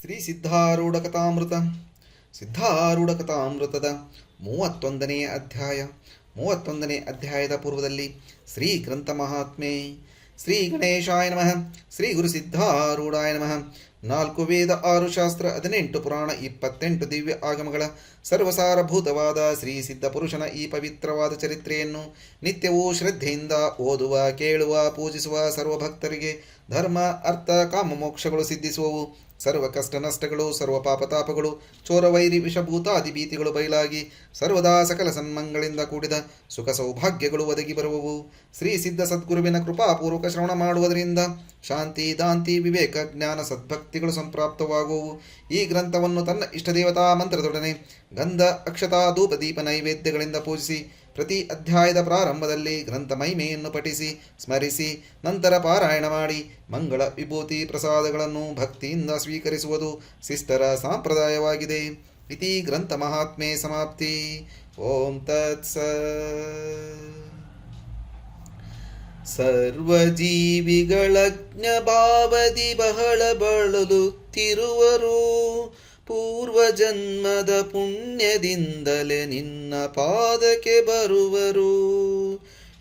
ಶ್ರೀ ಸಿದ್ಧಾರೂಢಕಥಾಮೃತ ಸಿದ್ಧಾರೂಢಕಥಾಮೃತದ 31ನೇ ಅಧ್ಯಾಯ. 31ನೇ ಅಧ್ಯಾಯದ ಪೂರ್ವದಲ್ಲಿ ಶ್ರೀ ಗ್ರಂಥ ಮಹಾತ್ಮೆ. ಶ್ರೀ ಗಣೇಶಾಯ ನಮಃ. ಶ್ರೀ ಗುರು ಸಿದ್ಧಾರೂಢಾಯ ನಮಃ. 4 ವೇದ, 6 ಶಾಸ್ತ್ರ, 18 ಪುರಾಣ, 28 ದಿವ್ಯ ಆಗಮಗಳ ಸರ್ವಸಾರಭೂತವಾದ ಶ್ರೀ ಸಿದ್ಧ ಪುರುಷನ ಈ ಪವಿತ್ರವಾದ ಚರಿತ್ರೆಯನ್ನು ನಿತ್ಯವೂ ಶ್ರದ್ಧೆಯಿಂದ ಓದುವ, ಕೇಳುವ, ಪೂಜಿಸುವ ಸರ್ವಭಕ್ತರಿಗೆ ಧರ್ಮ, ಅರ್ಥ, ಕಾಮ, ಮೋಕ್ಷಗಳು ಸಿದ್ಧಿಸುವವು. ಸರ್ವ ಕಷ್ಟ ನಷ್ಟಗಳು, ಸರ್ವ ಪಾಪತಾಪಗಳು, ಚೋರವೈರಿ, ವಿಷಭೂತಾದಿ ಭೀತಿಗಳು ಬಯಲಾಗಿ ಸರ್ವದಾ ಸಕಲ ಸನ್ಮಂಗಳಿಂದ ಕೂಡಿದ ಸುಖ ಸೌಭಾಗ್ಯಗಳು ಒದಗಿ ಬರುವವು. ಶ್ರೀ ಸಿದ್ಧ ಸದ್ಗುರುವಿನ ಕೃಪಾಪೂರ್ವಕ ಶ್ರವಣ ಮಾಡುವುದರಿಂದ ಶಾಂತಿ, ದಾಂತಿ, ವಿವೇಕ, ಜ್ಞಾನ, ಸದ್ಭಕ್ತಿಗಳು ಸಂಪ್ರಾಪ್ತವಾಗುವವು. ಈ ಗ್ರಂಥವನ್ನು ತನ್ನ ಇಷ್ಟದೇವತಾ ಮಂತ್ರದೊಡನೆ ಗಂಧ, ಅಕ್ಷತಾ, ಧೂಪ, ದೀಪ, ನೈವೇದ್ಯಗಳಿಂದ ಪೂಜಿಸಿ ಪ್ರತಿ ಅಧ್ಯಾಯದ ಪ್ರಾರಂಭದಲ್ಲಿ ಗ್ರಂಥ ಮಹಿಮೆಯನ್ನು ಪಠಿಸಿ ಸ್ಮರಿಸಿ ನಂತರ ಪಾರಾಯಣ ಮಾಡಿ ಮಂಗಳ, ವಿಭೂತಿ, ಪ್ರಸಾದಗಳನ್ನು ಭಕ್ತಿಯಿಂದ ಸ್ವೀಕರಿಸುವುದು ಶಿಷ್ಟರ ಸಂಪ್ರದಾಯವಾಗಿದೆ. ಇತಿ ಗ್ರಂಥ ಮಹಾತ್ಮೆ ಸಮಾಪ್ತಿ. ಓಂ ತತ್ಸ. ಸರ್ವಜೀವಿಗಳ ಜ್ಞಭಾವದಿ ಬಹಳ ಬಳಲುತ್ತಿರುವರು. ಪೂರ್ವಜನ್ಮದ ಪುಣ್ಯದಿಂದಲೇ ನಿನ್ನ ಪಾದಕ್ಕೆ ಬರುವರು.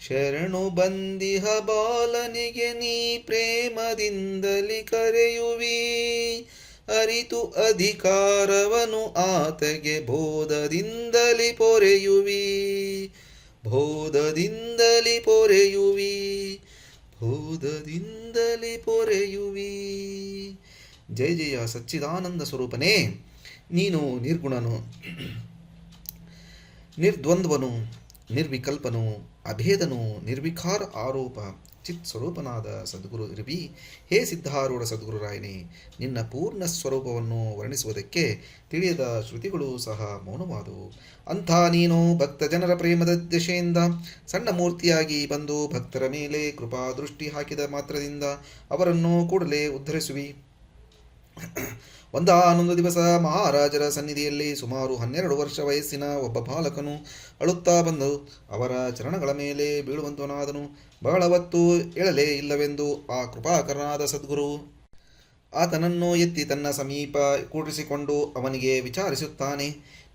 ಶರಣು ಬಂದಿಹ ಬಾಲನಿಗೆ ನೀ ಪ್ರೇಮದಿಂದಲೇ ಕರೆಯುವಿ. ಅರಿತು ಅಧಿಕಾರವನು ಆತಗೆ ಬೋಧದಿಂದಲೇ ಪೊರೆಯುವಿ. ಬೋಧದಿಂದಲೇ ಪೊರೆಯುವಿ. ಬೋಧದಿಂದಲೇ ಪೊರೆಯುವಿ. ಜಯ ಜಯ ಸಚ್ಚಿದಾನಂದ ಸ್ವರೂಪನೇ, ನೀನು ನಿರ್ಗುಣನು, ನಿರ್ದ್ವಂದ್ವನು, ನಿರ್ವಿಕಲ್ಪನು, ಅಭೇದನು, ನಿರ್ವಿಕಾರ ಆರೋಪ ಚಿತ್ ಸ್ವರೂಪನಾದ ಸದ್ಗುರು ಇರುವಿ. ಹೇ ಸಿದ್ಧಾರೂಢ ಸದ್ಗುರುರಾಯನೇ, ನಿನ್ನ ಪೂರ್ಣ ಸ್ವರೂಪವನ್ನು ವರ್ಣಿಸುವುದಕ್ಕೆ ತಿಳಿಯದ ಶ್ರುತಿಗಳು ಸಹ ಮೌನವಾದವು. ಅಂಥ ನೀನು ಭಕ್ತ ಜನರ ಪ್ರೇಮದ ದಶೆಯಿಂದ ಸಣ್ಣ ಮೂರ್ತಿಯಾಗಿ ಬಂದು ಭಕ್ತರ ಮೇಲೆ ಕೃಪಾ ದೃಷ್ಟಿ ಹಾಕಿದ ಮಾತ್ರದಿಂದ ಅವರನ್ನು ಕೂಡಲೇ ಉದ್ಧರಿಸುವಿ. ಒಂದಾನೊಂದು ದಿವಸ ಮಹಾರಾಜರ ಸನ್ನಿಧಿಯಲ್ಲಿ ಸುಮಾರು 12 ವರ್ಷ ವಯಸ್ಸಿನ ಒಬ್ಬ ಬಾಲಕನು ಅಳುತ್ತಾ ಬಂದು ಅವರ ಚರಣಗಳ ಮೇಲೆ ಬೀಳುವಂತನಾದನು. ಬಹಳ ಹೊತ್ತು ಏಳಲೇ ಇಲ್ಲವೆಂದು ಆ ಕೃಪಾಕರನಾದ ಸದ್ಗುರು ಆತನನ್ನು ಎತ್ತಿ ತನ್ನ ಸಮೀಪ ಕೂಡಿಸಿಕೊಂಡು ಅವನಿಗೆ ವಿಚಾರಿಸುತ್ತಾನೆ.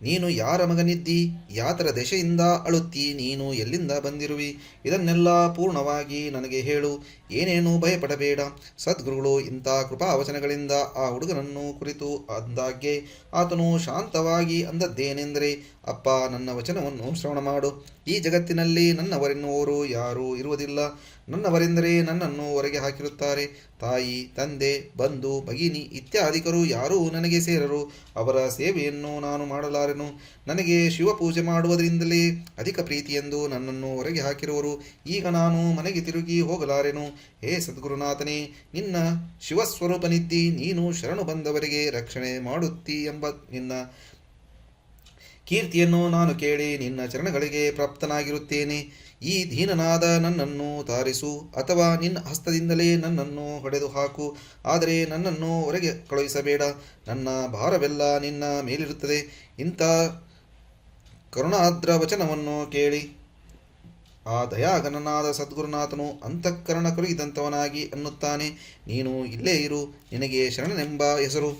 ನೀನು ಯಾರ ಮಗನಿದ್ದಿ? ಯಾತರ ದೆಸೆಯಿಂದ ಅಳುತ್ತಿ? ನೀನು ಎಲ್ಲಿಂದ ಬಂದಿರುವಿ? ಇದನ್ನೆಲ್ಲ ಪೂರ್ಣವಾಗಿ ನನಗೆ ಹೇಳು. ಏನೇನೂ ಭಯಪಡಬೇಡ. ಸದ್ಗುರುಗಳು ಇಂಥ ಕೃಪಾವಚನಗಳಿಂದ ಆ ಹುಡುಗನನ್ನು ಕುರಿತು ಅಂದಾಗ್ಗೆ ಆತನು ಶಾಂತವಾಗಿ ಅಂದದ್ದೇನೆಂದರೆ, ಅಪ್ಪ, ನನ್ನ ವಚನವನ್ನು ಶ್ರವಣ ಮಾಡು. ಈ ಜಗತ್ತಿನಲ್ಲಿ ನನ್ನವರೆನ್ನುವರು ಯಾರೂ ಇರುವುದಿಲ್ಲ. ನನ್ನವರೆಂದರೆ ನನ್ನನ್ನು ಹೊರಗೆ ಹಾಕಿರುತ್ತಾರೆ. ತಾಯಿ, ತಂದೆ, ಬಂಧು, ಭಗಿನಿ ಇತ್ಯಾದಿಕರು ಯಾರೂ ನನಗೆ ಸೇರರು. ಅವರ ಸೇವೆಯನ್ನು ನಾನು ಮಾಡಲಾರೆನು. ನನಗೆ ಶಿವಪೂಜೆ ಮಾಡುವುದರಿಂದಲೇ ಅಧಿಕ ಪ್ರೀತಿಯೆಂದು ನನ್ನನ್ನು ಹೊರಗೆ ಹಾಕಿರುವರು. ಈಗ ನಾನು ಮನೆಗೆ ತಿರುಗಿ ಹೋಗಲಾರೆನು. ಹೇ ಸದ್ಗುರುನಾಥನೇ, ನಿನ್ನ ಶಿವಸ್ವರೂಪನಿದ್ದಿ. ನೀನು ಶರಣು ಬಂದವರಿಗೆ ರಕ್ಷಣೆ ಮಾಡುತ್ತಿ ಎಂಬ ನಿನ್ನ ಕೀರ್ತಿಯನ್ನು ನಾನು ಕೇಳಿ ನಿನ್ನ ಚರಣಗಳಿಗೆ ಪ್ರಾಪ್ತನಾಗಿರುತ್ತೇನೆ. ಈ ದೀನನಾದ ನನ್ನನ್ನು ತಾರಿಸು, ಅಥವಾ ನಿನ್ನ ಹಸ್ತದಿಂದಲೇ ನನ್ನನ್ನು ಹೊಡೆದು ಹಾಕು. ಆದರೆ ನನ್ನನ್ನು ಹೊರಗೆ ಕಳುಹಿಸಬೇಡ. ನನ್ನ ಭಾರವೆಲ್ಲ ನಿನ್ನ ಮೇಲಿರುತ್ತದೆ. ಇಂಥ ಕರುಣಾರ್ದ್ರ ವಚನವನ್ನು ಕೇಳಿ ಆ ದಯಾಘನನಾದ ಸದ್ಗುರುನಾಥನು ಅಂತಃಕರಣ ಕರಗಿದಂಥವನಾಗಿ ಅನ್ನುತ್ತಾನೆ. ನೀನು ಇಲ್ಲೇ ಇರು. ನಿನಗೆ ಶರಣನೆಂಬ ಹೆಸರು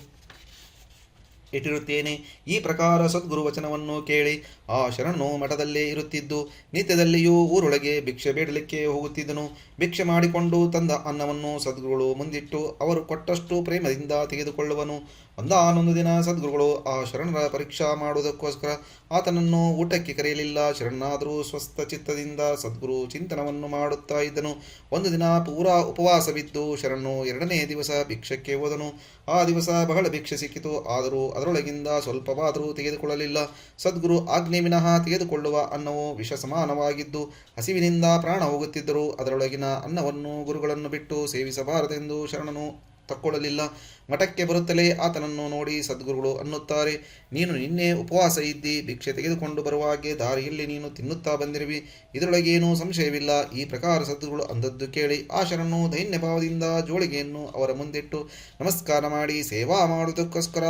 ಇಟ್ಟಿರುತ್ತೇನೆ. ಈ ಪ್ರಕಾರ ಸದ್ಗುರು ವಚನವನ್ನು ಕೇಳಿ ಆ ಶರಣನು ಮಠದಲ್ಲೇ ಇರುತ್ತಿದ್ದು ನಿತ್ಯದಲ್ಲಿಯೂ ಊರೊಳಗೆ ಭಿಕ್ಷೆ ಬೇಡಲಿಕ್ಕೆ ಹೋಗುತ್ತಿದ್ದನು. ಭಿಕ್ಷೆ ಮಾಡಿಕೊಂಡು ತಂದ ಅನ್ನವನ್ನು ಸದ್ಗುರುಗಳು ಮುಂದಿಟ್ಟು ಅವರು ಕೊಟ್ಟಷ್ಟು ಪ್ರೇಮದಿಂದ ತೆಗೆದುಕೊಳ್ಳುವನು. ಒಂದಾನೊಂದು ದಿನ ಸದ್ಗುರುಗಳು ಆ ಶರಣರ ಪರೀಕ್ಷಾ ಮಾಡುವುದಕ್ಕೋಸ್ಕರ ಆತನನ್ನು ಊಟಕ್ಕೆ ಕರೆಯಲಿಲ್ಲ. ಶರಣನಾದರೂ ಸ್ವಸ್ಥ ಚಿತ್ತದಿಂದ ಸದ್ಗುರು ಚಿಂತನವನ್ನು ಮಾಡುತ್ತಾ ಇದ್ದನು. ಒಂದು ದಿನ ಪೂರಾ ಉಪವಾಸವಿದ್ದು ಶರಣನು 2ನೇ ದಿವಸ ಭಿಕ್ಷಕ್ಕೆ ಹೋದನು. ಆ ದಿವಸ ಬಹಳ ಭಿಕ್ಷೆ ಸಿಕ್ಕಿತು. ಆದರೂ ಅದರೊಳಗಿಂದ ಸ್ವಲ್ಪವಾದರೂ ತೆಗೆದುಕೊಳ್ಳಲಿಲ್ಲ. ಸದ್ಗುರು ಆಜ್ಞೆ ವಿನಃ ತೆಗೆದುಕೊಳ್ಳುವ ಅನ್ನವು ವಿಷ ಸಮಾನವಾಗಿದ್ದು ಹಸಿವಿನಿಂದ ಪ್ರಾಣ ಹೋಗುತ್ತಿದ್ದರೂ ಅದರೊಳಗಿನ ಅನ್ನವನ್ನು ಗುರುಗಳನ್ನು ಬಿಟ್ಟು ಸೇವಿಸಬಾರದೆಂದು ಶರಣನು ತಕ್ಕೊಳ್ಳಲಿಲ್ಲ. ಮಠಕ್ಕೆ ಬರುತ್ತಲೇ ಆತನನ್ನು ನೋಡಿ ಸದ್ಗುರುಗಳು ಅನ್ನುತ್ತಾರೆ, ನೀನು ನಿನ್ನೆ ಉಪವಾಸ ಇದ್ದಿ. ಭಿಕ್ಷೆ ತೆಗೆದುಕೊಂಡು ಬರುವಾಗೆ ದಾರಿಯಲ್ಲಿ ನೀನು ತಿನ್ನುತ್ತಾ ಬಂದಿರುವಿ. ಇದರೊಳಗೇನೂ ಸಂಶಯವಿಲ್ಲ. ಈ ಪ್ರಕಾರ ಸದ್ಗುರುಗಳು ಅಂದದ್ದು ಕೇಳಿ ಆ ಶರಣನು ದೈನ್ಯ ಭಾವದಿಂದ ಜೋಳಿಗೆಯನ್ನು ಅವರ ಮುಂದಿಟ್ಟು ನಮಸ್ಕಾರ ಮಾಡಿ ಸೇವಾ ಮಾಡುವುದಕ್ಕೋಸ್ಕರ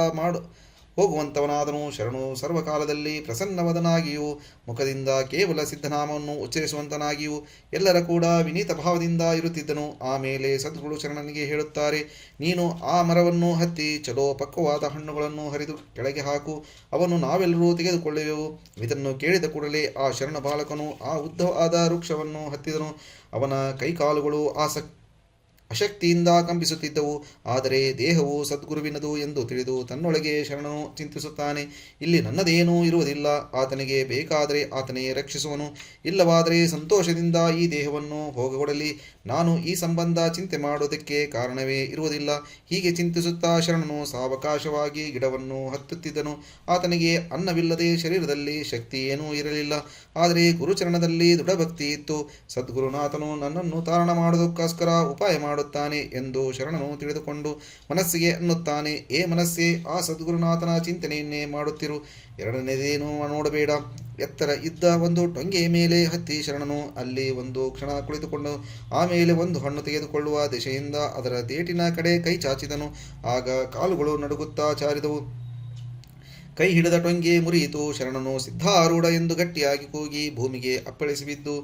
ಹೋಗುವಂತವನಾದನು. ಶರಣು ಸರ್ವಕಾಲದಲ್ಲಿ ಪ್ರಸನ್ನವದನಾಗಿಯೂ ಮುಖದಿಂದ ಕೇವಲ ಸಿದ್ಧನಾಮವನ್ನು ಉಚ್ಚರಿಸುವಂತನಾಗಿಯೂ ಎಲ್ಲರ ಕೂಡ ವಿನೀತ ಭಾವದಿಂದ ಇರುತ್ತಿದ್ದನು. ಆಮೇಲೆ ಸದ್ಗುರು ಶರಣನಿಗೆ ಹೇಳುತ್ತಾರೆ, ನೀನು ಆ ಮರವನ್ನು ಹತ್ತಿ ಚಲೋ ಪಕ್ವವಾದ ಹಣ್ಣುಗಳನ್ನು ಹರಿದು ಕೆಳಗೆ ಹಾಕು, ಅವನ್ನು ನಾವೆಲ್ಲರೂ ತೆಗೆದುಕೊಳ್ಳುವೆವು. ಇದನ್ನು ಕೇಳಿದ ಕೂಡಲೇ ಆ ಶರಣ ಬಾಲಕನು ಆ ಉದ್ದವಾದ ವೃಕ್ಷವನ್ನು ಹತ್ತಿದನು. ಅವನ ಕೈಕಾಲುಗಳು ಅಶಕ್ತಿಯಿಂದ ಕಂಪಿಸುತ್ತಿದ್ದವು. ಆದರೆ ದೇಹವು ಸದ್ಗುರುವಿನದು ಎಂದು ತಿಳಿದು ತನ್ನೊಳಗೆ ಶರಣನು ಚಿಂತಿಸುತ್ತಾನೆ, ಇಲ್ಲಿ ನನ್ನದೇನೂ ಇರುವುದಿಲ್ಲ. ಆತನಿಗೆ ಬೇಕಾದರೆ ಆತನೇ ರಕ್ಷಿಸುವನು, ಇಲ್ಲವಾದರೆ ಸಂತೋಷದಿಂದ ಈ ದೇಹವನ್ನು ಹೋಗಗೊಡಲಿ. ನಾನು ಈ ಸಂಬಂಧ ಚಿಂತೆ ಮಾಡುವುದಕ್ಕೆ ಕಾರಣವೇ ಇರುವುದಿಲ್ಲ. ಹೀಗೆ ಚಿಂತಿಸುತ್ತಾ ಶರಣನು ಸಾವಕಾಶವಾಗಿ ಗಿಡವನ್ನು ಹತ್ತುತ್ತಿದ್ದನು. ಆತನಿಗೆ ಅನ್ನವಿಲ್ಲದೆ ಶರೀರದಲ್ಲಿ ಶಕ್ತಿ ಏನೂ ಇರಲಿಲ್ಲ. ಆದರೆ ಗುರುಚರಣದಲ್ಲಿ ದೃಢಭಕ್ತಿ ಇತ್ತು. ಸದ್ಗುರುನಾಥನು ನನ್ನನ್ನು ತಾರಣ ಮಾಡುವುದಕ್ಕೋಸ್ಕರ ಉಪಾಯ ಮಾಡುತ್ತಾನೆ ಎಂದು ಶರಣನು ತಿಳಿದುಕೊಂಡು ಮನಸ್ಸಿಗೆ ಅನ್ನುತ್ತಾನೆ, ಏ ಮನಸ್ಸೇ, ಆ ಸದ್ಗುರುನಾಥನ ಚಿಂತನೆಯನ್ನೇ ಮಾಡುತ್ತಿರು. ಎರಡನೇದೇನು ನೋಡಬೇಡ. ಎತ್ತರ ಇದ್ದ ಒಂದು ಟೊಂಗೆಯ ಮೇಲೆ ಹತ್ತಿ ಶರಣನು ಅಲ್ಲಿ ಒಂದು ಕ್ಷಣ ಕುಳಿತುಕೊಂಡು ಆಮೇಲೆ ಒಂದು ಹಣ್ಣು ತೆಗೆದುಕೊಳ್ಳುವ ದಿಶೆಯಿಂದ ಅದರ ದೇಟಿನ ಕಡೆ ಕೈ ಚಾಚಿದನು. ಆಗ ಕಾಲುಗಳು ನಡುಗುತ್ತಾ ಜಾರಿದವು. ಕೈ ಹಿಡಿದ ಟೊಂಗೆ ಮುರಿಯಿತು. ಶರಣನು ಸಿದ್ಧಾರೂಢ ಎಂದು ಗಟ್ಟಿಯಾಗಿ ಕೂಗಿ ಭೂಮಿಗೆ ಅಪ್ಪಳಿಸಿ ಬಿದ್ದು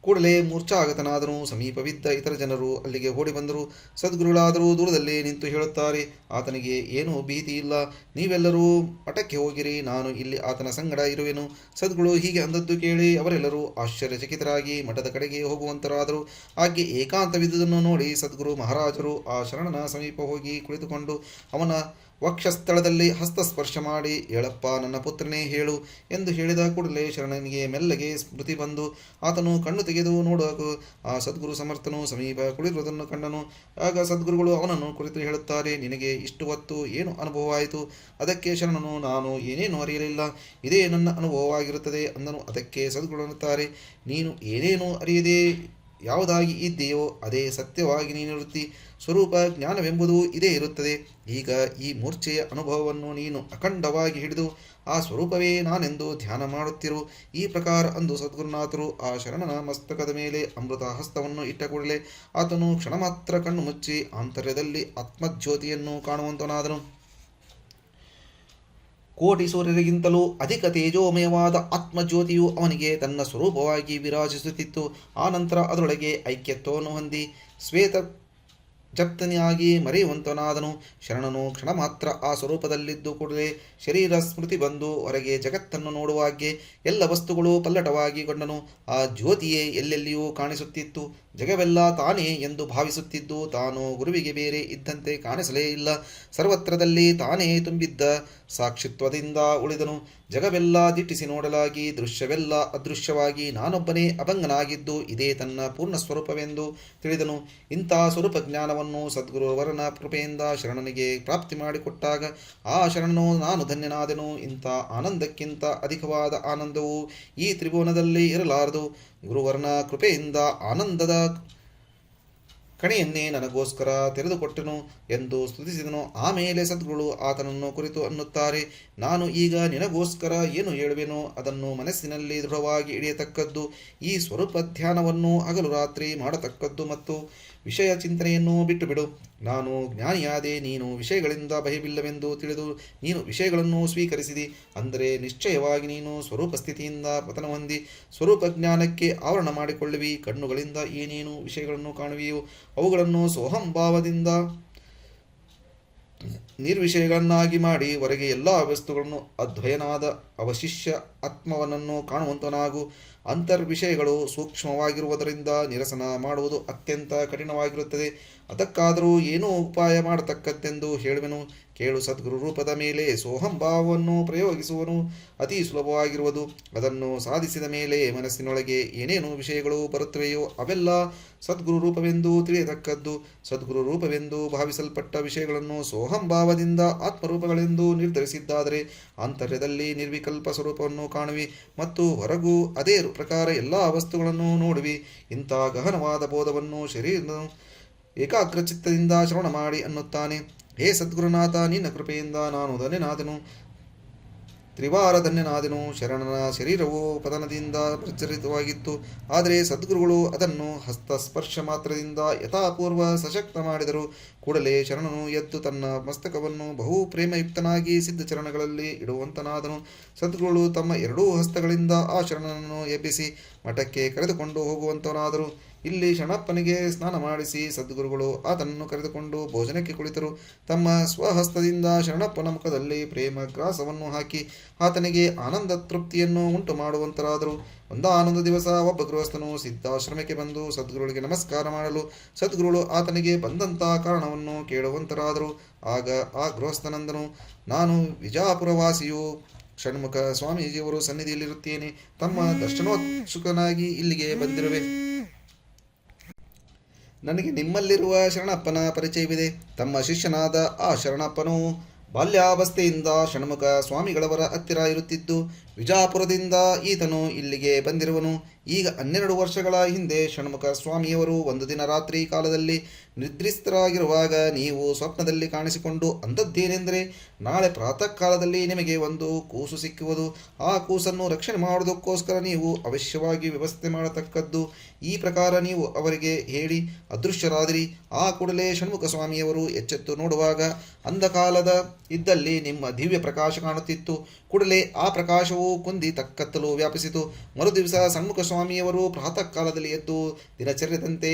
ಕೂಡಲೇ ಮೂರ್ಛಾಗತನಾದನು. ಸಮೀಪವಿದ್ದ ಇತರ ಜನರು ಅಲ್ಲಿಗೆ ಓಡಿ ಬಂದರು. ಸದ್ಗುರುಗಳಾದರೂ ದೂರದಲ್ಲೇ ನಿಂತು ಹೇಳುತ್ತಾರೆ, ಆತನಿಗೆ ಏನೂ ಭೀತಿ ಇಲ್ಲ, ನೀವೆಲ್ಲರೂ ಮಠಕ್ಕೆ ಹೋಗಿರಿ, ನಾನು ಇಲ್ಲಿ ಆತನ ಸಂಗಡ ಇರುವೆನು. ಸದ್ಗುರು ಹೀಗೆ ಅಂದದ್ದು ಕೇಳಿ ಅವರೆಲ್ಲರೂ ಆಶ್ಚರ್ಯಚಕಿತರಾಗಿ ಮಠದ ಕಡೆಗೆ ಹೋಗುವಂತರಾದರು. ಹಾಗೆ ಏಕಾಂತವಿದ್ದುದನ್ನು ನೋಡಿ ಸದ್ಗುರು ಮಹಾರಾಜರು ಆ ಶರಣನ ಸಮೀಪ ಹೋಗಿ ಕುಳಿತುಕೊಂಡು ಅವನ ವಕ್ಷಸ್ಥಳದಲ್ಲಿ ಹಸ್ತಸ್ಪರ್ಶ ಮಾಡಿ, ಏಳಪ್ಪ ನನ್ನ ಪುತ್ರನೇ ಹೇಳು ಎಂದು ಹೇಳಿದ ಕೂಡಲೇ ಶರಣನಿಗೆ ಮೆಲ್ಲಗೆ ಸ್ಮೃತಿ ಬಂದು ಆತನು ಕಣ್ಣು ತೆಗೆದು ನೋಡುವಾಗ ಆ ಸದ್ಗುರು ಸಮರ್ಥನು ಸಮೀಪ ಕುಳಿರುವುದನ್ನು ಕಂಡನು. ಆಗ ಸದ್ಗುರುಗಳು ಅವನನ್ನು ಕುರಿತು ಹೇಳುತ್ತಾರೆ, ನಿನಗೆ ಇಷ್ಟು ಹೊತ್ತು ಏನು ಅನುಭವವಾಯಿತು? ಅದಕ್ಕೆ ಶರಣನು, ನಾನು ಏನೇನು ಅರಿಯಲಿಲ್ಲ, ಇದೇ ನನ್ನ ಅನುಭವವಾಗಿರುತ್ತದೆ ಅಂದನು. ಅದಕ್ಕೆ ಸದ್ಗುರು ಅನ್ನುತ್ತಾರೆ, ನೀನು ಏನೇನು ಅರಿಯದೆ ಯಾವುದಾಗಿ ಇದ್ದೀಯೋ ಅದೇ ಸತ್ಯವಾಗಿ ನೀನಿರುತ್ತಿ. ಸ್ವರೂಪ ಜ್ಞಾನವೆಂಬುದು ಇದೇ ಇರುತ್ತದೆ. ಈಗ ಈ ಮೂರ್ಛೆಯ ಅನುಭವವನ್ನು ನೀನು ಅಖಂಡವಾಗಿ ಹಿಡಿದು ಆ ಸ್ವರೂಪವೇ ನಾನೆಂದು ಧ್ಯಾನ ಮಾಡುತ್ತಿರು. ಈ ಪ್ರಕಾರ ಅಂದು ಸದ್ಗುರುನಾಥರು ಆ ಶರಣನ ಮಸ್ತಕದ ಮೇಲೆ ಅಮೃತ ಹಸ್ತವನ್ನು ಇಟ್ಟ ಕೂಡಲೇ ಆತನು ಕ್ಷಣ ಮಾತ್ರ ಕಣ್ಣು ಮುಚ್ಚಿ ಆಂತರ್ಯದಲ್ಲಿ ಆತ್ಮಜ್ಯೋತಿಯನ್ನು ಕಾಣುವಂತನಾದನು. ಕೋಟಿ ಸೂರ್ಯರಿಗಿಂತಲೂ ಅಧಿಕ ತೇಜೋಮಯವಾದ ಆತ್ಮಜ್ಯೋತಿಯು ಅವನಿಗೆ ತನ್ನ ಸ್ವರೂಪವಾಗಿ ವಿರಾಜಿಸುತ್ತಿತ್ತು. ಆನಂತರ ಅದರೊಳಗೆ ಐಕ್ಯತ್ವವನ್ನು ಹೊಂದಿ ಶ್ವೇತ ಜಪ್ತನಿಯಾಗಿ ಮರೆಯುವಂತನಾದನು. ಶರಣನು ಕ್ಷಣ ಮಾತ್ರ ಆ ಸ್ವರೂಪದಲ್ಲಿದ್ದು ಕೂಡಲೇ ಶರೀರ ಸ್ಮೃತಿ ಬಂದು ಹೊರಗೆ ಜಗತ್ತನ್ನು ನೋಡುವಾಗೆ ಎಲ್ಲ ವಸ್ತುಗಳು ಪಲ್ಲಟವಾಗಿ ಕೊಂಡನು. ಆ ಜ್ಯೋತಿಯೇ ಎಲ್ಲೆಲ್ಲಿಯೂ ಕಾಣಿಸುತ್ತಿತ್ತು. ಜಗವೆಲ್ಲ ತಾನೇ ಎಂದು ಭಾವಿಸುತ್ತಿದ್ದು ತಾನು ಗುರುವಿಗೆ ಬೇರೆ ಇದ್ದಂತೆ ಕಾಣಿಸಲೇ ಇಲ್ಲ. ಸರ್ವತ್ರದಲ್ಲಿ ತಾನೇ ತುಂಬಿದ್ದ ಸಾಕ್ಷಿತ್ವದಿಂದ ಉಳಿದನು. ಜಗವೆಲ್ಲ ದಿಟ್ಟಿಸಿ ನೋಡಲಾಗಿ ದೃಶ್ಯವೆಲ್ಲ ಅದೃಶ್ಯವಾಗಿ ನಾನೊಬ್ಬನೇ ಅಭಂಗನಾಗಿದ್ದು ಇದೇ ತನ್ನ ಪೂರ್ಣ ಸ್ವರೂಪವೆಂದು ತಿಳಿದನು. ಇಂಥ ಸ್ವರೂಪ ಜ್ಞಾನವನ್ನು ಸದ್ಗುರುವರನ ಕೃಪೆಯಿಂದ ಶರಣನಿಗೆ ಪ್ರಾಪ್ತಿ ಮಾಡಿಕೊಟ್ಟಾಗ ಆ ಶರಣನು ನಾನು ಧನ್ಯನಾದೆನು. ಇಂಥ ಆನಂದಕ್ಕಿಂತ ಅಧಿಕವಾದ ಆನಂದವು ಈ ತ್ರಿಭುವನದಲ್ಲಿ ಇರಲಾರದು. ಗುರುವರನ ಕೃಪೆಯಿಂದ ಆನಂದದ ಕಣೆಯನ್ನೇ ನನಗೋಸ್ಕರ ತೆರೆದುಕೊಟ್ಟನು ಎಂದು ಸ್ತುತಿಸಿದನು. ಆಮೇಲೆ ಸದ್ಗುರು ಆತನನ್ನು ಕುರಿತು ಅನ್ನುತ್ತಾರೆ, ನಾನು ಈಗ ನಿನಗೋಸ್ಕರ ಏನು ಹೇಳುವೆನೋ ಅದನ್ನು ಮನಸ್ಸಿನಲ್ಲಿ ದೃಢವಾಗಿ ಹಿಡಿಯತಕ್ಕದ್ದು. ಈ ಸ್ವರೂಪ ಧ್ಯಾನವನ್ನು ಹಗಲು ರಾತ್ರಿ ಮಾಡತಕ್ಕದ್ದು ಮತ್ತು ವಿಷಯ ಚಿಂತನೆಯನ್ನು ಬಿಟ್ಟು ಬಿಡು. ನಾನು ಜ್ಞಾನಿಯಾದೆ, ನೀನು ವಿಷಯಗಳಿಂದ ಭಯವಿಲ್ಲವೆಂದು ತಿಳಿದು ನೀನು ವಿಷಯಗಳನ್ನು ಸ್ವೀಕರಿಸಿದಿ. ಅಂದರೆ ನಿಶ್ಚಯವಾಗಿ ನೀನು ಸ್ವರೂಪ ಸ್ಥಿತಿಯಿಂದ ಪತನ ಹೊಂದಿ ಸ್ವರೂಪ ಜ್ಞಾನಕ್ಕೆ ಆವರಣ ಮಾಡಿಕೊಳ್ಳುವಿ. ಕಣ್ಣುಗಳಿಂದ ಏನೇನು ವಿಷಯಗಳನ್ನು ಕಾಣುವಿಯೋ ಅವುಗಳನ್ನು ಸೋಹಂಭಾವದಿಂದ ನಿರ್ವಿಷಯಗಳನ್ನಾಗಿ ಮಾಡಿ ಹೊರಗೆ ಎಲ್ಲ ವಸ್ತುಗಳನ್ನು ಅದ್ವಯನಾದ ಅವಶಿಷ್ಯ ಆತ್ಮವನನ್ನು ಕಾಣುವಂತನಾಗು. ಅಂತರ್ವಿಷಯಗಳು ಸೂಕ್ಷ್ಮವಾಗಿರುವುದರಿಂದ ನಿರಸನ ಮಾಡುವುದು ಅತ್ಯಂತ ಕಠಿಣವಾಗಿರುತ್ತದೆ. ಅದಕ್ಕಾದರೂ ಏನೂ ಉಪಾಯ ಮಾಡತಕ್ಕದ್ದೆಂದು ಹೇಳುವೆನು ಕೇಳು. ಸದ್ಗುರು ರೂಪದ ಮೇಲೆ ಸೋಹಂಭಾವವನ್ನು ಪ್ರಯೋಗಿಸುವನು ಅತಿ ಸುಲಭವಾಗಿರುವುದು. ಅದನ್ನು ಸಾಧಿಸಿದ ಮೇಲೆ ಮನಸ್ಸಿನೊಳಗೆ ಏನೇನು ವಿಷಯಗಳು ಬರುತ್ತವೆಯೋ ಅವೆಲ್ಲ ಸದ್ಗುರು ರೂಪವೆಂದು ತಿಳಿಯತಕ್ಕದ್ದು. ಸದ್ಗುರು ರೂಪವೆಂದು ಭಾವಿಸಲ್ಪಟ್ಟ ವಿಷಯಗಳನ್ನು ಸೋಹಂಭಾವದಿಂದ ಆತ್ಮರೂಪಗಳೆಂದು ನಿರ್ಧರಿಸಿದ್ದಾದರೆ ಆಂತರ್ಯದಲ್ಲಿ ನಿರ್ವಿಕಲ್ಪ ಸ್ವರೂಪವನ್ನು ಕಾಣುವಿ ಮತ್ತು ಹೊರಗೂ ಅದೇ ಪ್ರಕಾರ ಎಲ್ಲ ವಸ್ತುಗಳನ್ನು ನೋಡುವಿ. ಇಂಥ ಗಹನವಾದ ಬೋಧವನ್ನು ಶರೀರ ಏಕಾಗ್ರಚಿತ್ತದಿಂದ ಶ್ರವಣ ಮಾಡಿ ಅನ್ನುತ್ತಾನೆ. ಹೇ ಸದ್ಗುರುನಾಥ, ನಿನ್ನ ಕೃಪೆಯಿಂದ ನಾನು ಧನ್ಯನಾದನು. ತ್ರಿವಾರ ಧನ್ಯನಾದನು. ಶರಣನ ಶರೀರವು ಪತನದಿಂದ ಪ್ರಚಲಿತವಾಗಿತ್ತು. ಆದರೆ ಸದ್ಗುರುಗಳು ಅದನ್ನು ಹಸ್ತಸ್ಪರ್ಶ ಮಾತ್ರದಿಂದ ಯಥಾಪೂರ್ವ ಸಶಕ್ತ ಮಾಡಿದರು. ಕೂಡಲೇ ಶರಣನು ಎದ್ದು ತನ್ನ ಮಸ್ತಕವನ್ನು ಬಹು ಪ್ರೇಮಯುಕ್ತನಾಗಿ ಸಿದ್ಧಚರಣಗಳಲ್ಲಿ ಇಡುವಂತನಾದನು. ಸದ್ಗುರುಗಳು ತಮ್ಮ ಎರಡೂ ಹಸ್ತಗಳಿಂದ ಆ ಶರಣನನ್ನು ಎಬ್ಬಿಸಿ ಮಠಕ್ಕೆ ಕರೆದುಕೊಂಡು ಹೋಗುವಂತನಾದರು. ಇಲ್ಲಿ ಶರಣಪ್ಪನಿಗೆ ಸ್ನಾನ ಮಾಡಿಸಿ ಸದ್ಗುರುಗಳು ಆತನನ್ನು ಕರೆದುಕೊಂಡು ಭೋಜನಕ್ಕೆ ಕುಳಿತರು. ತಮ್ಮ ಸ್ವಹಸ್ತದಿಂದ ಶರಣಪ್ಪನ ಮುಖದಲ್ಲಿ ಪ್ರೇಮ ಗ್ರಾಸವನ್ನು ಹಾಕಿ ಆತನಿಗೆ ಆನಂದ ತೃಪ್ತಿಯನ್ನು ಉಂಟು ಮಾಡುವಂತರಾದರು. ಒಂದಾನೊಂದು ದಿವಸ ಒಬ್ಬ ಗೃಹಸ್ಥನು ಸಿದ್ಧಾಶ್ರಮಕ್ಕೆ ಬಂದು ಸದ್ಗುರುಗಳಿಗೆ ನಮಸ್ಕಾರ ಮಾಡಲು ಸದ್ಗುರುಗಳು ಆತನಿಗೆ ಬಂದಂಥ ಕಾರಣವನ್ನು ಕೇಳುವಂತರಾದರು. ಆಗ ಆ ಗೃಹಸ್ಥನಂದನು, ನಾನು ವಿಜಾಪುರವಾಸಿಯು, ಷಣ್ಮುಖ ಸ್ವಾಮೀಜಿಯವರು ಸನ್ನಿಧಿಯಲ್ಲಿರುತ್ತೇನೆ. ತಮ್ಮ ದರ್ಶನೋತ್ಸುಕನಾಗಿ ಇಲ್ಲಿಗೆ ಬಂದಿರುವೆ. ನನಗೆ ನಿಮ್ಮಲ್ಲಿರುವ ಶರಣಪ್ಪನ ಪರಿಚಯವಿದೆ. ತಮ್ಮ ಶಿಷ್ಯನಾದ ಆ ಶರಣಪ್ಪನು ಬಾಲ್ಯಾವಸ್ಥೆಯಿಂದ ಷಣ್ಮುಖ ಸ್ವಾಮಿಗಳವರ ಹತ್ತಿರ ಇರುತ್ತಿದ್ದು ವಿಜಾಪುರದಿಂದ ಈತನು ಇಲ್ಲಿಗೆ ಬಂದಿರುವನು. ಈಗ 12 ವರ್ಷಗಳ ಹಿಂದೆ ಷಣ್ಮುಖ ಸ್ವಾಮಿಯವರು ಒಂದು ದಿನ ರಾತ್ರಿ ಕಾಲದಲ್ಲಿ ನಿದ್ರಿಸ್ತರಾಗಿರುವಾಗ ನೀವು ಸ್ವಪ್ನದಲ್ಲಿ ಕಾಣಿಸಿಕೊಂಡು ಅಂದದ್ದೇನೆಂದರೆ, ನಾಳೆ ಪ್ರಾತಃ ಕಾಲದಲ್ಲಿ ನಿಮಗೆ ಒಂದು ಕೂಸು ಸಿಕ್ಕುವುದು. ಆ ಕೂಸನ್ನು ರಕ್ಷಣೆ ಮಾಡುವುದಕ್ಕೋಸ್ಕರ ನೀವು ಅವಶ್ಯವಾಗಿ ವ್ಯವಸ್ಥೆ ಮಾಡತಕ್ಕದ್ದು. ಈ ಪ್ರಕಾರ ನೀವು ಅವರಿಗೆ ಹೇಳಿ ಅದೃಶ್ಯರಾದಿರಿ. ಆ ಕೂಡಲೇ ಷಣ್ಮುಖ ಸ್ವಾಮಿಯವರು ಎಚ್ಚೆತ್ತು ನೋಡುವಾಗ ಅಂಧಕಾಲದ ಇದ್ದಲ್ಲಿ ನಿಮ್ಮ ದಿವ್ಯ ಪ್ರಕಾಶ ಕಾಣುತ್ತಿತ್ತು. ಕೂಡಲೇ ಆ ಪ್ರಕಾಶವು ಕುಂದಿ ತಕ್ಕತ್ತಲು ವ್ಯಾಪಿಸಿತು. ಮರುದಿವಸ ಷಣ್ಮುಖ ಸ್ವಾಮಿಯವರು ಪ್ರಾತಃ ಕಾಲದಲ್ಲಿ ಎದ್ದು ದಿನಚರ್ಯದಂತೆ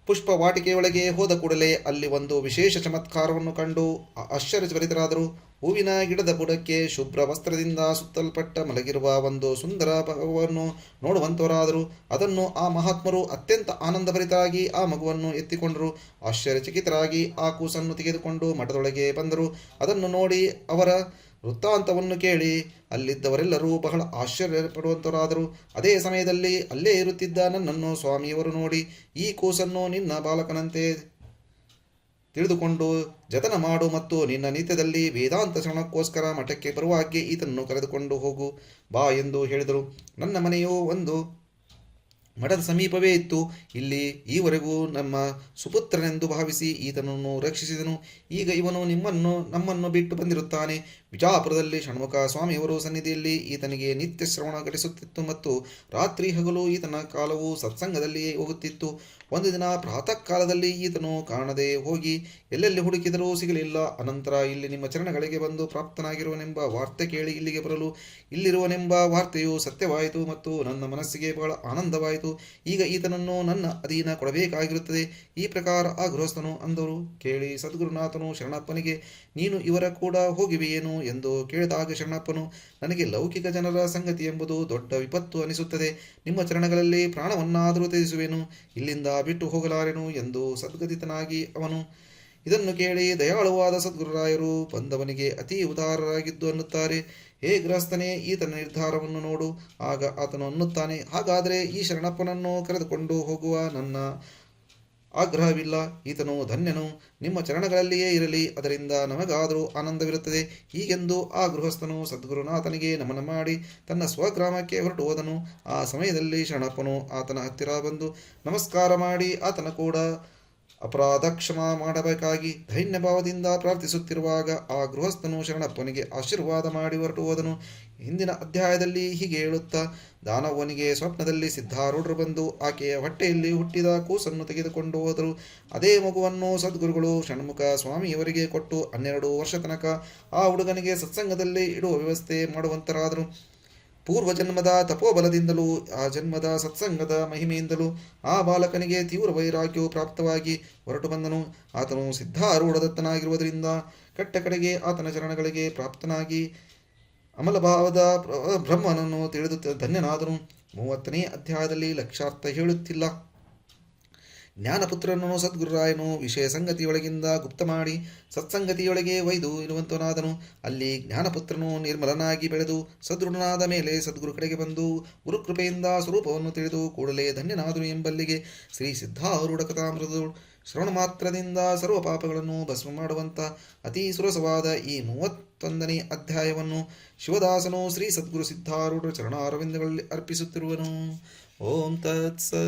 ಪುಷ್ಪವಾಟಿಕೆಯೊಳಗೆ ಹೋದ ಕೂಡಲೇ ಅಲ್ಲಿ ಒಂದು ವಿಶೇಷ ಚಮತ್ಕಾರವನ್ನು ಕಂಡು ಆಶ್ಚರ್ಯಚರಿತರಾದರು. ಹೂವಿನ ಗಿಡದ ಬುಡಕ್ಕೆ ಶುಭ್ರ ವಸ್ತ್ರದಿಂದ ಸುತ್ತಲ್ಪಟ್ಟ ಮಲಗಿರುವ ಒಂದು ಸುಂದರ ಮಗುವನ್ನು ನೋಡುವಂತವರಾದರು. ಅದನ್ನು ಆ ಮಹಾತ್ಮರು ಅತ್ಯಂತ ಆನಂದಭರಿತರಾಗಿ ಆ ಮಗುವನ್ನು ಎತ್ತಿಕೊಂಡರು. ಆಶ್ಚರ್ಯಚಕಿತರಾಗಿ ಆ ಕೂಸನ್ನು ತೆಗೆದುಕೊಂಡು ಮಠದೊಳಗೆ ಬಂದರು. ಅದನ್ನು ನೋಡಿ ಅವರ ವೃತ್ತಾಂತವನ್ನು ಕೇಳಿ ಅಲ್ಲಿದ್ದವರೆಲ್ಲರೂ ಬಹಳ ಆಶ್ಚರ್ಯಪಡುವಂತರಾದರು. ಅದೇ ಸಮಯದಲ್ಲಿ ಅಲ್ಲೇ ಇರುತ್ತಿದ್ದ ನನ್ನನ್ನು ಸ್ವಾಮಿಯವರು ನೋಡಿ, ಈ ಕೂಸನ್ನು ನಿನ್ನ ಬಾಲಕನಂತೆ ತಿಳಿದುಕೊಂಡು ಜತನ ಮಾಡು ಮತ್ತು ನಿನ್ನ ನಿತ್ಯದಲ್ಲಿ ವೇದಾಂತ ಶ್ರವಣಕ್ಕೋಸ್ಕರ ಮಠಕ್ಕೆ ಬರುವಾಗೆ ಈತನನ್ನು ಕರೆದುಕೊಂಡು ಹೋಗು ಬಾ ಎಂದು ಹೇಳಿದರು. ನನ್ನ ಮನೆಯು ಒಂದು ಮಠದ ಸಮೀಪವೇ ಇತ್ತು. ಇಲ್ಲಿ ಈವರೆಗೂ ನಮ್ಮ ಸುಪುತ್ರನೆಂದು ಭಾವಿಸಿ ಈತನನ್ನು ರಕ್ಷಿಸಿದನು. ಈಗ ಇವನು ನಮ್ಮನ್ನು ಬಿಟ್ಟು ಬಂದಿರುತ್ತಾನೆ. ವಿಜಾಪುರದಲ್ಲಿ ಷಣ್ಮುಖ ಸ್ವಾಮಿಯವರು ಸನ್ನಿಧಿಯಲ್ಲಿ ಈತನಿಗೆ ನಿತ್ಯ ಶ್ರವಣ ಘಟಿಸುತ್ತಿತ್ತು ಮತ್ತು ರಾತ್ರಿ ಹಗಲು ಈತನ ಕಾಲವು ಸತ್ಸಂಗದಲ್ಲಿಯೇ ಹೋಗುತ್ತಿತ್ತು. ಒಂದು ದಿನ ಪ್ರಾತಃ ಕಾಲದಲ್ಲಿ ಈತನು ಕಾಣದೆ ಹೋಗಿ ಎಲ್ಲೆಲ್ಲಿ ಹುಡುಕಿದರೂ ಸಿಗಲಿಲ್ಲ. ಅನಂತರ ಇಲ್ಲಿ ನಿಮ್ಮ ಚರಣಗಳಿಗೆ ಬಂದು ಪ್ರಾಪ್ತನಾಗಿರುವನೆಂಬ ವಾರ್ತೆ ಕೇಳಿ ಇಲ್ಲಿಗೆ ಬರಲು ಇಲ್ಲಿರುವನೆಂಬ ವಾರ್ತೆಯು ಸತ್ಯವಾಯಿತು ಮತ್ತು ನನ್ನ ಮನಸ್ಸಿಗೆ ಬಹಳ ಆನಂದವಾಯಿತು. ಈಗ ಈತನನ್ನು ನನ್ನ ಅಧೀನ ಕೊಡಬೇಕಾಗಿರುತ್ತದೆ. ಈ ಪ್ರಕಾರ ಆ ಗೃಹಸ್ಥನು ಅಂದರು. ಕೇಳಿ ಸದ್ಗುರುನಾಥನು ಶರಣಪ್ಪನಿಗೆ, ನೀನು ಇವರ ಕೂಡ ಹೋಗಿವೆಯೇನು ಎಂದು ಕೇಳಿದಾಗ ಶರಣಪ್ಪನು, ನನಗೆ ಲೌಕಿಕ ಜನರ ಸಂಗತಿ ಎಂಬುದು ದೊಡ್ಡ ವಿಪತ್ತು ಅನಿಸುತ್ತದೆ. ನಿಮ್ಮ ಚರಣಗಳಲ್ಲಿ ಪ್ರಾಣವನ್ನಾದರೂ ತ್ಯಜಿಸುವೆನು, ಇಲ್ಲಿಂದ ಬಿಟ್ಟು ಹೋಗಲಾರೆನು ಎಂದು ಸದ್ಗದಿತನಾಗಿ ಅವನು. ಇದನ್ನು ಕೇಳಿ ದಯಾಳುವಾದ ಸದ್ಗುರುರಾಯರು ಬಂದವನಿಗೆ ಅತಿ ಉದಾರರಾಗಿದ್ದು ಅನ್ನುತ್ತಾರೆ. ಹೇ ಗೃಹಸ್ಥನೇ, ಈತನ ನಿರ್ಧಾರವನ್ನು ನೋಡು. ಆಗ ಆತನು ಅನ್ನುತ್ತಾನೆ, ಹಾಗಾದರೆ ಈ ಶರಣಪ್ಪನನ್ನು ಕರೆದುಕೊಂಡು ಹೋಗುವ ನನ್ನ ಆಗ್ರಹವಿಲ್ಲ. ಈತನು ಧನ್ಯನು, ನಿಮ್ಮ ಚರಣಗಳಲ್ಲಿಯೇ ಇರಲಿ, ಅದರಿಂದ ನಮಗಾದರೂ ಆನಂದವಿರುತ್ತದೆ. ಹೀಗೆಂದು ಆ ಗೃಹಸ್ಥನು ಸದ್ಗುರುನಾಥನಿಗೆ ನಮನ ಮಾಡಿ ತನ್ನ ಸ್ವಗ್ರಾಮಕ್ಕೆ ಹೊರಟು ಹೋದನು. ಆ ಸಮಯದಲ್ಲಿ ಶರಣಪ್ಪನು ಆತನ ಹತ್ತಿರ ಬಂದು ನಮಸ್ಕಾರ ಮಾಡಿ ಆತನ ಕೂಡ ಅಪರಾಧ ಕ್ಷಮ ಮಾಡಬೇಕಾಗಿ ದೈನ್ಯ ಭಾವದಿಂದ ಪ್ರಾರ್ಥಿಸುತ್ತಿರುವಾಗ ಆ ಗೃಹಸ್ಥನು ಶರಣಪ್ಪನಿಗೆ ಆಶೀರ್ವಾದ ಮಾಡಿ ಹೊರಟು ಹೋದನು. ಹಿಂದಿನ ಅಧ್ಯಾಯದಲ್ಲಿ ಹೀಗೆ ಹೇಳುತ್ತಾ, ದಾನವನಿಗೆ ಸ್ವಪ್ನದಲ್ಲಿ ಸಿದ್ಧಾರೂಢರು ಬಂದು ಆಕೆಯ ಹೊಟ್ಟೆಯಲ್ಲಿ ಹುಟ್ಟಿದ ಕೂಸನ್ನು ತೆಗೆದುಕೊಂಡು ಹೋದರು. ಅದೇ ಮಗುವನ್ನು ಸದ್ಗುರುಗಳು ಷಣ್ಮುಖ ಸ್ವಾಮಿಯವರಿಗೆ ಕೊಟ್ಟು 12 ವರ್ಷ ತನಕ ಆ ಹುಡುಗನಿಗೆ ಸತ್ಸಂಗದಲ್ಲಿ ಇಡುವ ವ್ಯವಸ್ಥೆ ಮಾಡುವಂತರಾದರು. ಪೂರ್ವಜನ್ಮದ ತಪೋಬಲದಿಂದಲೂ ಆ ಜನ್ಮದ ಸತ್ಸಂಗದ ಮಹಿಮೆಯಿಂದಲೂ ಆ ಬಾಲಕನಿಗೆ ತೀವ್ರ ವೈರಾಗ್ಯವು ಪ್ರಾಪ್ತವಾಗಿ ಹೊರಟು ಬಂದನು. ಆತನು ಸಿದ್ಧಾರೂಢದತ್ತನಾಗಿರುವುದರಿಂದ ಕಡೆಗೆ ಆತನ ಚರಣಗಳಿಗೆ ಪ್ರಾಪ್ತನಾಗಿ ಅಮಲಭಾವದ ಬ್ರಹ್ಮನನ್ನು ತಿಳಿದು ಧನ್ಯನಾದನು. 30ನೇ ಅಧ್ಯಾಯದಲ್ಲಿ ಲಕ್ಷಾರ್ಥ ಹೇಳುತ್ತಿಲ್ಲ. ಜ್ಞಾನಪುತ್ರನನ್ನು ಸದ್ಗುರುರಾಯನು ವಿಷಯ ಸಂಗತಿಯೊಳಗಿಂದ ಗುಪ್ತ ಮಾಡಿ ಸತ್ಸಂಗತಿಯೊಳಗೆ ಒಯ್ದು ಇರುವಂತನಾದನು. ಅಲ್ಲಿ ಜ್ಞಾನಪುತ್ರನು ನಿರ್ಮಲನಾಗಿ ಬೆಳೆದು ಸದೃಢನಾದ ಮೇಲೆ ಸದ್ಗುರು ಕಡೆಗೆ ಬಂದು ಗುರುಕೃಪೆಯಿಂದ ಸ್ವರೂಪವನ್ನು ತಿಳಿದು ಕೂಡಲೇ ಧನ್ಯನಾದನು ಎಂಬಲ್ಲಿಗೆ ಶ್ರೀ ಸಿದ್ಧಾರೂಢ ಕಥಾಮೃತವು ಶ್ರವಣ ಮಾತ್ರದಿಂದ ಸರ್ವ ಪಾಪಗಳನ್ನು ಭಸ್ಮ ಮಾಡುವಂಥ ಅತಿ ಸುರಸವಾದ ಈ 31ನೇ ಅಧ್ಯಾಯವನ್ನು ಶಿವದಾಸನು ಶ್ರೀ ಸದ್ಗುರು ಸಿದ್ಧಾರೂಢ ಚರಣಾರವಿಂದಗಳಲ್ಲಿ ಅರ್ಪಿಸುತ್ತಿರುವನು. ಓಂ ತತ್ಸತ್.